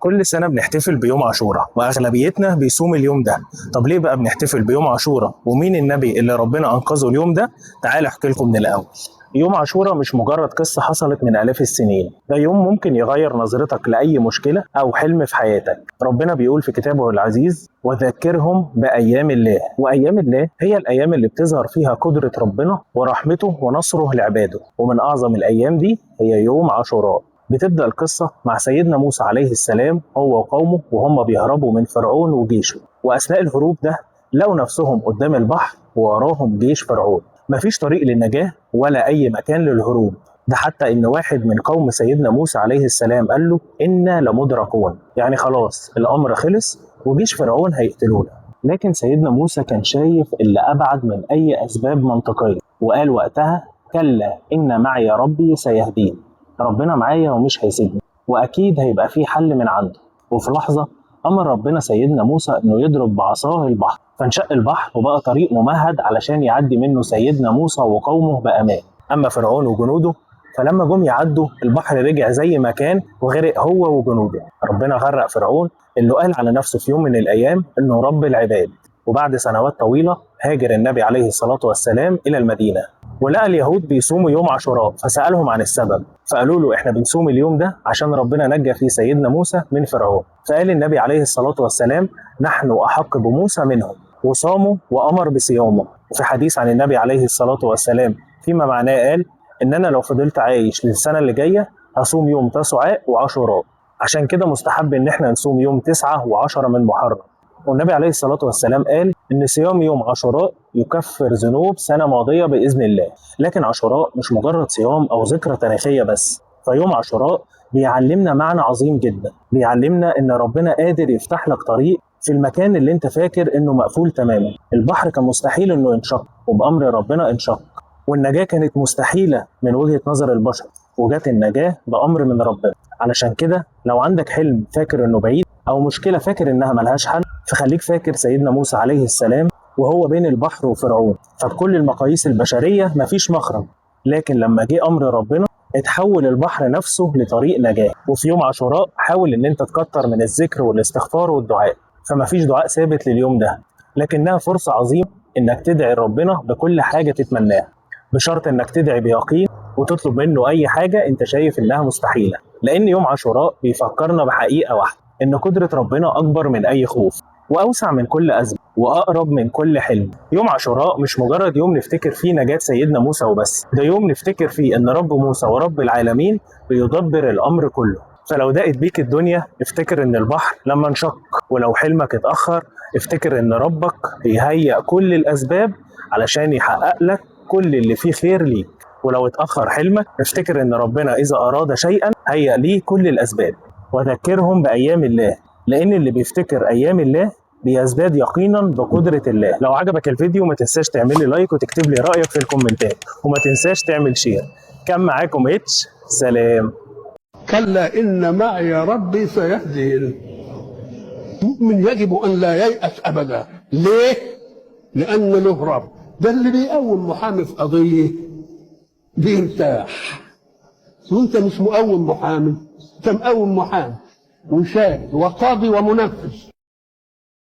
كل سنة بنحتفل بيوم عاشوراء وأغلبيتنا بيصوم اليوم ده. طب ليه بقى بنحتفل بيوم عاشوراء؟ ومين النبي اللي ربنا أنقذه اليوم ده؟ تعال أحكي لكم من الأول. يوم عاشوراء مش مجرد قصة حصلت من آلاف السنين، ده يوم ممكن يغير نظرتك لأي مشكلة أو حلم في حياتك. ربنا بيقول في كتابه العزيز: وذكرهم بأيام الله. وأيام الله هي الأيام اللي بتظهر فيها قدرة ربنا ورحمته ونصره لعباده، ومن أعظم الأيام دي هي يوم عاشوراء. بتبدأ القصة مع سيدنا موسى عليه السلام هو وقومه وهم بيهربوا من فرعون وجيشه، وأثناء الهروب ده لقوا نفسهم قدام البحر ووراهم جيش فرعون. مفيش طريق للنجاة ولا أي مكان للهروب، ده حتى إن واحد من قوم سيدنا موسى عليه السلام قال له: إنا لمدركون، يعني خلاص الأمر خلص وجيش فرعون هيقتلونا. لكن سيدنا موسى كان شايف اللي أبعد من أي أسباب منطقية، وقال وقتها: كلا إن معي ربي سيهدين، ربنا معايا ومش هيسيبني، وأكيد هيبقى في حل من عنده. وفي لحظة أمر ربنا سيدنا موسى إنه يضرب بعصاه البحر، فانشق البحر وبقى طريق ممهد علشان يعدي منه سيدنا موسى وقومه بأمان. أما فرعون وجنوده فلما جم يعدوا البحر رجع زي ما كان وغرق هو وجنوده. ربنا غرق فرعون اللي قال على نفسه في يوم من الأيام إنه رب العباد. وبعد سنوات طويلة هاجر النبي عليه الصلاة والسلام إلى المدينة، ولقى اليهود بيصوموا يوم عاشوراء، فسألهم عن السبب، فقالوا له: احنا بنصوم اليوم ده عشان ربنا نجى فيه سيدنا موسى من فرعون. فقال النبي عليه الصلاة والسلام: نحن أحق بموسى منهم، وصاموا وأمر بصيامه. وفي حديث عن النبي عليه الصلاة والسلام فيما معناه قال: إن أنا لو فضلت عايش للسنة اللي جاية هصوم يوم تسعاء وعاشوراء، عشان كده مستحب إن احنا نصوم يوم 9 و10 من محرم. والنبي عليه الصلاة والسلام قال إن صيام يوم عاشوراء يكفر ذنوب سنة ماضية بإذن الله. لكن عاشوراء مش مجرد صيام أو ذكرى تاريخية بس، فيوم عاشوراء بيعلمنا معنى عظيم جدا، بيعلمنا إن ربنا قادر يفتح لك طريق في المكان اللي انت فاكر إنه مقفول تماما. البحر كان مستحيل إنه ينشق، وبأمر ربنا انشق. والنجاة كانت مستحيلة من وجهة نظر البشر، وجات النجاة بأمر من ربنا. علشان كده لو عندك حلم فاكر إنه بعيد، أو مشكلة فاكر إنها ملهاش حل، فخليك فاكر سيدنا موسى عليه السلام وهو بين البحر وفرعون. فبكل المقاييس البشرية مفيش مخرج، لكن لما جه أمر ربنا اتحول البحر نفسه لطريق نجاة. وفي يوم عاشوراء حاول إن أنت تكتر من الذكر والاستغفار والدعاء، فمفيش دعاء ثابت لليوم ده، لكنها فرصة عظيمة إنك تدعي ربنا بكل حاجة تتمناها، بشرط إنك تدعي بيقين وتطلب منه أي حاجة أنت شايف إنها مستحيلة. لأن يوم عاشوراء بيفكرنا بحقيقة واحدة، إن قدرة ربنا أكبر من أي خوف، وأوسع من كل أزمة، وأقرب من كل حلم. يوم عاشوراء مش مجرد يوم نفتكر فيه نجاة سيدنا موسى وبس، ده يوم نفتكر فيه إن رب موسى ورب العالمين بيدبر الأمر كله. فلو ضاقت بيك الدنيا افتكر إن البحر لما انشق، ولو حلمك اتأخر افتكر إن ربك بيهيئ كل الأسباب علشان يحقق لك كل اللي فيه خير ليك. ولو اتأخر حلمك افتكر إن ربنا إذا أراد شيئا هيئ ليه كل الأسباب. وذكرهم بأيام الله، لأن اللي بيفتكر أيام الله بيزداد يقينا بقدرة الله. لو عجبك الفيديو ما تنساش تعمل لي لايك وتكتب لي رأيك في الكومنتات، وما تنساش تعمل شير. كان معاكم اتش، سلام. كلا إن معي ربي سيهدين. المؤمن يجب أن لا ييأس أبدا. ليه؟ لأن له رب. ده اللي بيقوم محامي في قضية بيرتاح، وانت مش مقوم محامي، انت مقوم محامي وشاهد وقاضي ومنفذ.